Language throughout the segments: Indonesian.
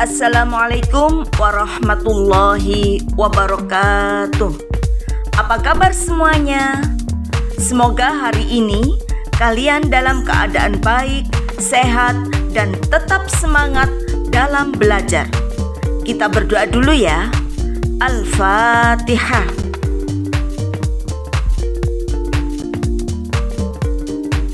Assalamualaikum warahmatullahi wabarakatuh. Apa kabar semuanya? Semoga hari ini kalian dalam keadaan baik, sehat, dan tetap semangat dalam belajar. Kita berdoa dulu ya. Al-Fatihah.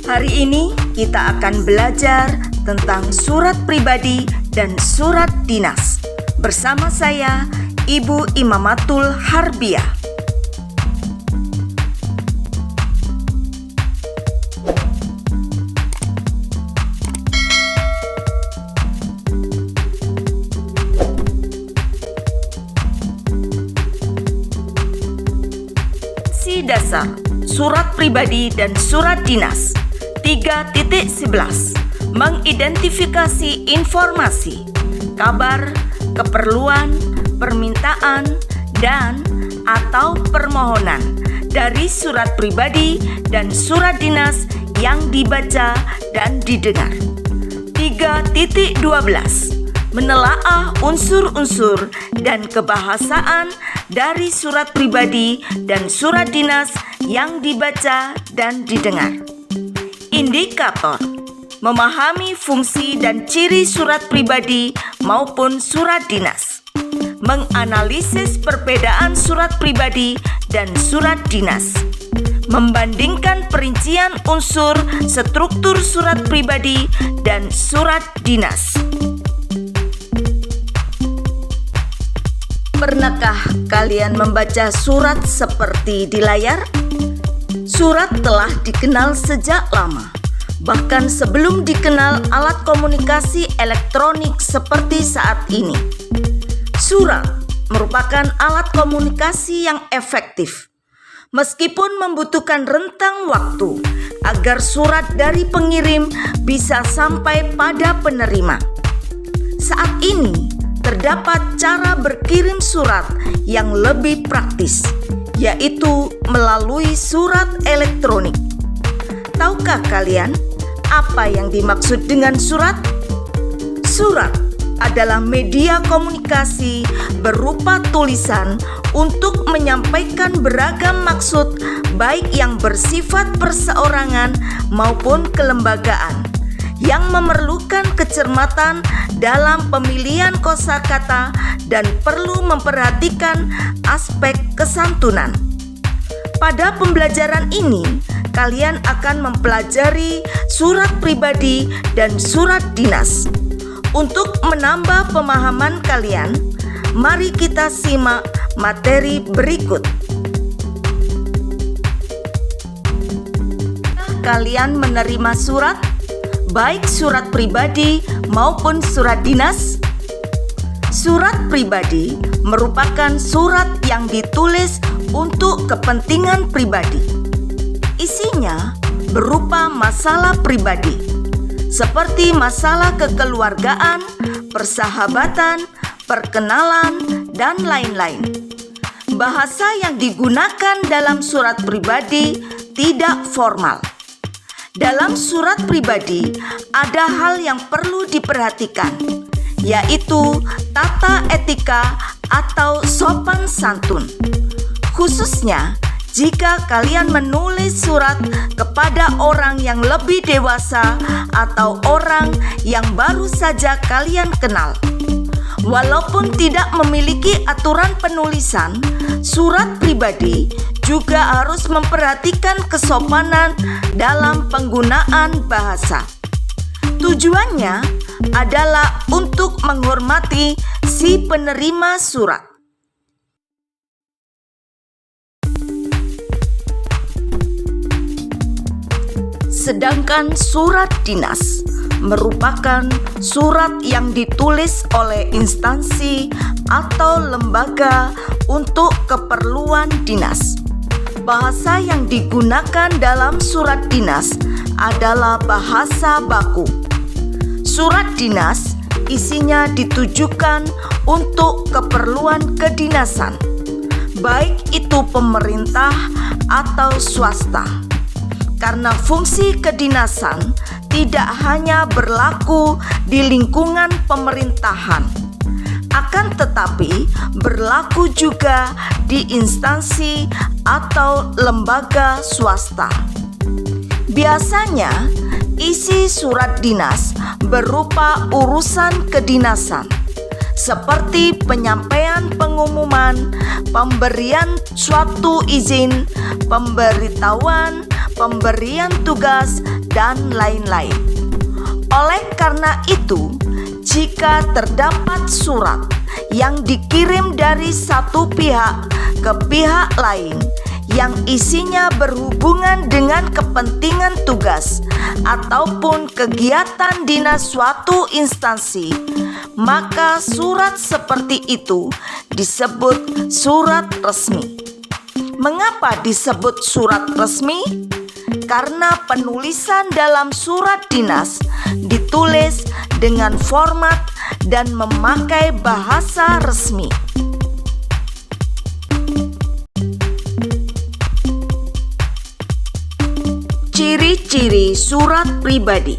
Hari ini kita akan belajar tentang surat pribadi dan surat dinas bersama saya, Ibu Imamatul Harbiah. Si dasar surat pribadi dan surat dinas 3.11 mengidentifikasi informasi, kabar, keperluan, permintaan, dan atau permohonan dari surat pribadi dan surat dinas yang dibaca dan didengar. 3.12 menelaah unsur-unsur dan kebahasaan dari surat pribadi dan surat dinas yang dibaca dan didengar. Indikator memahami fungsi dan ciri surat pribadi maupun surat dinas. Menganalisis perbedaan surat pribadi dan surat dinas. Membandingkan perincian unsur struktur surat pribadi dan surat dinas. Pernahkah kalian membaca surat seperti di layar? Surat telah dikenal sejak lama. Bahkan sebelum dikenal alat komunikasi elektronik seperti saat ini. Surat merupakan alat komunikasi yang efektif. Meskipun membutuhkan rentang waktu agar surat dari pengirim bisa sampai pada penerima. Saat ini terdapat cara berkirim surat yang lebih praktis, yaitu melalui surat elektronik. Tahukah kalian apa yang dimaksud dengan surat? Surat adalah media komunikasi berupa tulisan untuk menyampaikan beragam maksud, baik yang bersifat perseorangan maupun kelembagaan, yang memerlukan kecermatan dalam pemilihan kosakata dan perlu memperhatikan aspek kesantunan. Pada pembelajaran ini, kalian akan mempelajari surat pribadi dan surat dinas. Untuk menambah pemahaman kalian, mari kita simak materi berikut. Kalian menerima surat, baik surat pribadi maupun surat dinas? Surat pribadi merupakan surat yang ditulis untuk kepentingan pribadi. Isinya berupa masalah pribadi, seperti masalah kekeluargaan, persahabatan, perkenalan, dan lain-lain. Bahasa yang digunakan dalam surat pribadi tidak formal. Dalam surat pribadi ada hal yang perlu diperhatikan, yaitu tata etika atau sopan santun. Khususnya jika kalian menulis surat kepada orang yang lebih dewasa atau orang yang baru saja kalian kenal. Walaupun tidak memiliki aturan penulisan, surat pribadi juga harus memperhatikan kesopanan dalam penggunaan bahasa. Tujuannya adalah untuk menghormati si penerima surat. Sedangkan surat dinas merupakan surat yang ditulis oleh instansi atau lembaga untuk keperluan dinas. Bahasa yang digunakan dalam surat dinas adalah bahasa baku. Surat dinas isinya ditujukan untuk keperluan kedinasan, baik itu pemerintah atau swasta. Karena fungsi kedinasan tidak hanya berlaku di lingkungan pemerintahan, Akan tetapi berlaku juga di instansi atau lembaga swasta. Biasanya isi surat dinas berupa urusan kedinasan seperti penyampaian pengumuman, pemberian suatu izin, pemberitahuan, pemberian tugas, dan lain-lain. Oleh karena itu, jika terdapat surat yang dikirim dari satu pihak ke pihak lain yang isinya berhubungan dengan kepentingan tugas ataupun kegiatan dinas suatu instansi, maka surat seperti itu disebut surat resmi. Mengapa disebut surat resmi? Karena penulisan dalam surat dinas ditulis dengan format dan memakai bahasa resmi. Ciri-ciri surat pribadi.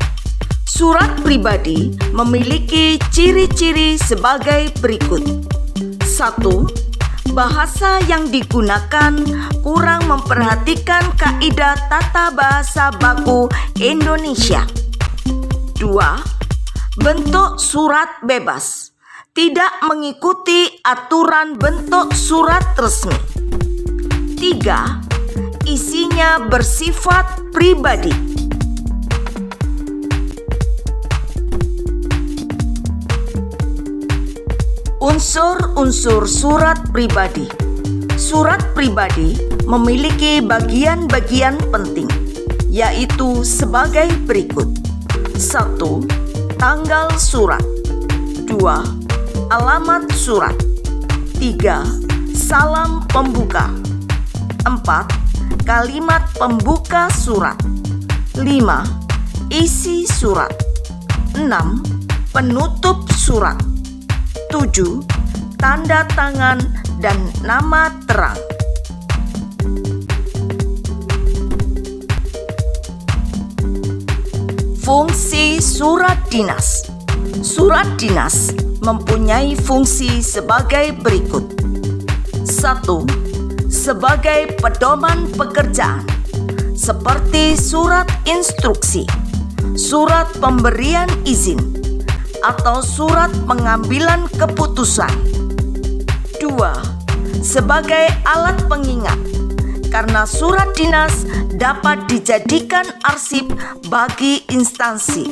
Surat pribadi memiliki ciri-ciri sebagai berikut. 1. Bahasa yang digunakan kurang memperhatikan kaidah tata bahasa baku Indonesia. 2. Bentuk surat bebas, tidak mengikuti aturan bentuk surat resmi. 3. Isinya bersifat pribadi. Unsur-unsur surat pribadi. Surat pribadi memiliki bagian-bagian penting, yaitu sebagai berikut. 1. Tanggal surat. 2. Alamat surat. 3. Salam pembuka. 4. Kalimat pembuka surat. 5. Isi surat. 6. Penutup surat. 7. Tanda tangan dan nama terang. Fungsi surat dinas. Surat dinas mempunyai fungsi sebagai berikut. 1. Sebagai pedoman pekerjaan, seperti surat instruksi, surat pemberian izin, atau surat pengambilan keputusan. 2. Sebagai alat pengingat, karena surat dinas dapat dijadikan arsip bagi instansi.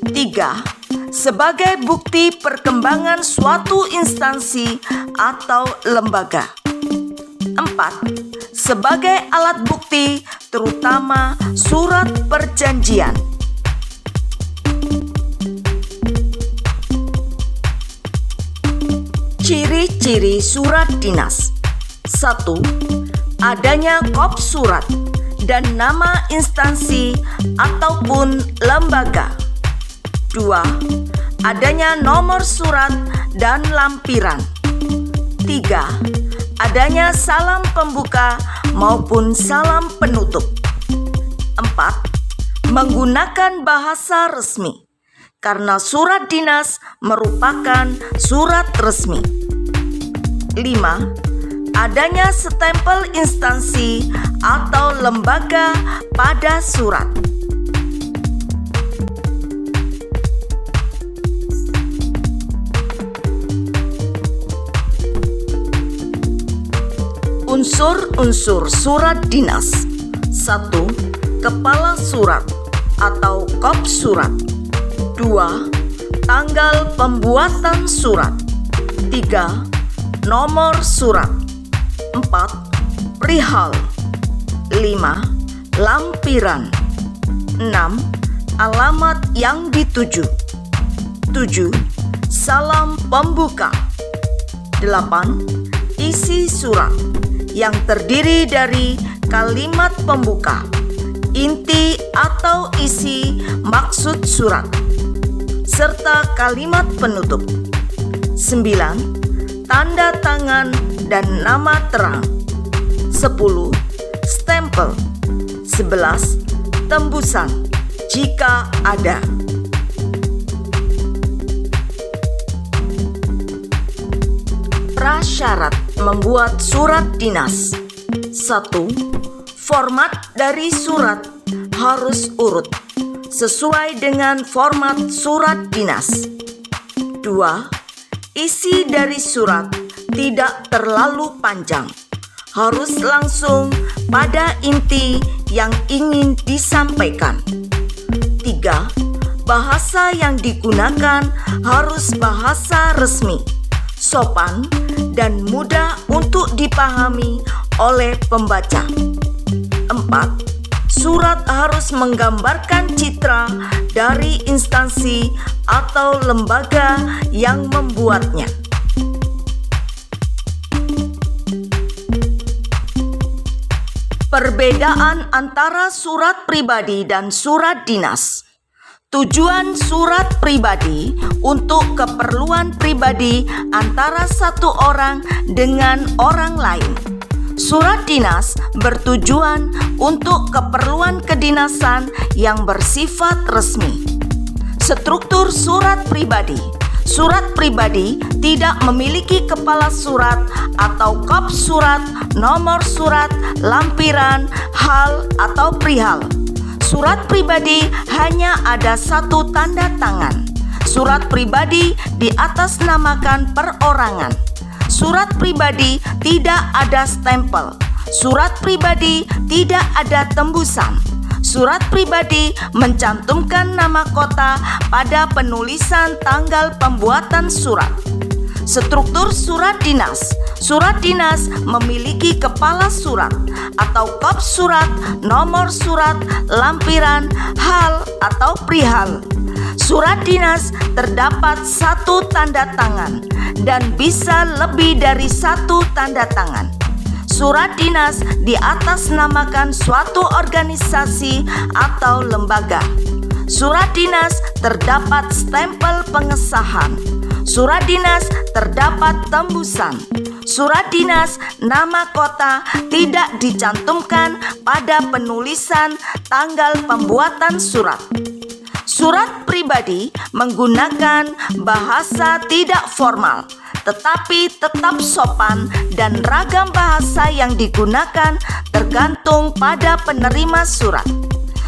3. Sebagai bukti perkembangan suatu instansi atau lembaga. 4. Sebagai alat bukti, terutama surat perjanjian. Ciri-ciri surat dinas. 1. Adanya kop surat dan nama instansi ataupun lembaga. 2. Adanya nomor surat dan lampiran. 3. Adanya salam pembuka maupun salam penutup. 4. Menggunakan bahasa resmi, karena surat dinas merupakan surat resmi. 5. Adanya stempel instansi atau lembaga pada surat. Unsur-unsur surat dinas. 1. Kepala surat atau kop surat. 2. Tanggal pembuatan surat. 3. Nomor surat. 4. Perihal. 5. Lampiran. 6. Alamat yang dituju. 7. Salam pembuka. 8. Isi surat yang terdiri dari kalimat pembuka, inti atau isi maksud surat, serta kalimat penutup. 9. Tanda tangan dan nama terang. 10. Stempel. 11. Tembusan jika ada. Prasyarat membuat surat dinas. 1. Format dari surat harus urut sesuai dengan format surat dinas. 2. Isi dari surat tidak terlalu panjang, harus langsung pada inti yang ingin disampaikan. 3. Bahasa yang digunakan harus bahasa resmi, sopan, dan mudah untuk dipahami oleh pembaca. 4. Surat harus menggambarkan citra dari instansi atau lembaga yang membuatnya. Perbedaan antara surat pribadi dan surat dinas. Tujuan surat pribadi untuk keperluan pribadi antara satu orang dengan orang lain. Surat dinas bertujuan untuk keperluan kedinasan yang bersifat resmi. Struktur surat pribadi. Surat pribadi tidak memiliki kepala surat atau kop surat, nomor surat, lampiran, hal, atau perihal. Surat pribadi hanya ada satu tanda tangan. Surat pribadi diatasnamakan perorangan. Surat pribadi tidak ada stempel. Surat pribadi tidak ada tembusan. Surat pribadi mencantumkan nama kota pada penulisan tanggal pembuatan surat. Struktur surat dinas. Surat dinas memiliki kepala surat atau kop surat, nomor surat, lampiran, hal, atau perihal. Surat dinas terdapat satu tanda tangan dan bisa lebih dari satu tanda tangan. Surat dinas diatasnamakan suatu organisasi atau lembaga. Surat dinas terdapat stempel pengesahan. Surat dinas terdapat tembusan. Surat dinas nama kota tidak dicantumkan pada penulisan tanggal pembuatan surat. Surat pribadi menggunakan bahasa tidak formal, tetapi tetap sopan, dan ragam bahasa yang digunakan tergantung pada penerima surat.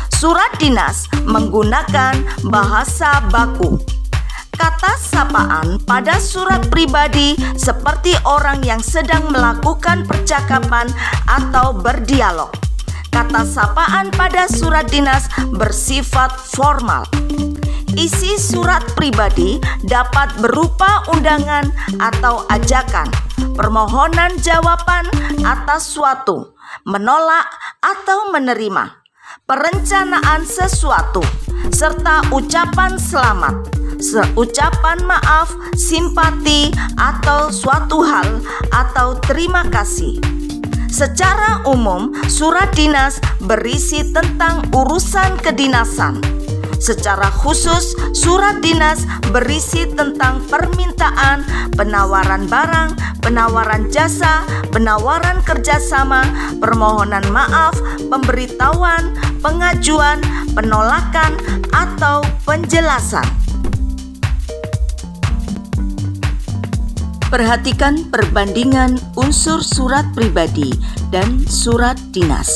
Surat dinas menggunakan bahasa baku. Kata sapaan pada surat pribadi seperti orang yang sedang melakukan percakapan atau berdialog. Kata sapaan pada surat dinas bersifat formal. Isi surat pribadi dapat berupa undangan atau ajakan, permohonan jawaban atas suatu, menolak atau menerima, perencanaan sesuatu, serta ucapan selamat, ucapan maaf, simpati, atau suatu hal, atau terima kasih. Secara umum, surat dinas berisi tentang urusan kedinasan. Secara khusus, surat dinas berisi tentang permintaan, penawaran barang, penawaran jasa, penawaran kerjasama, permohonan maaf, pemberitahuan, pengajuan, penolakan, atau penjelasan. Perhatikan perbandingan unsur surat pribadi dan surat dinas.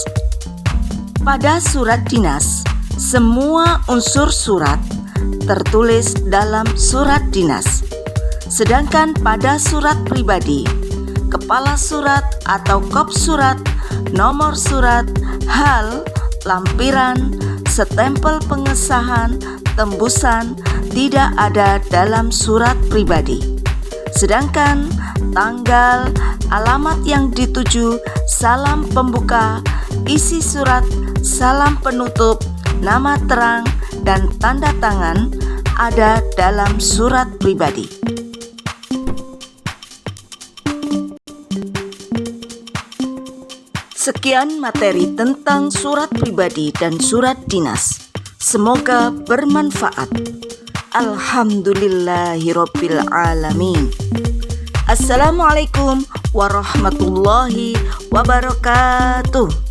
Pada surat dinas, semua unsur surat tertulis dalam surat dinas. Sedangkan pada surat pribadi, kepala surat atau kop surat, nomor surat, hal, lampiran, stempel pengesahan, tembusan tidak ada dalam surat pribadi. Sedangkan tanggal, alamat yang dituju, salam pembuka, isi surat, salam penutup, nama terang, dan tanda tangan ada dalam surat pribadi. Sekian materi tentang surat pribadi dan surat dinas. Semoga bermanfaat. Alhamdulillahirabbil alamin. Assalamualaikum warahmatullahi wabarakatuh.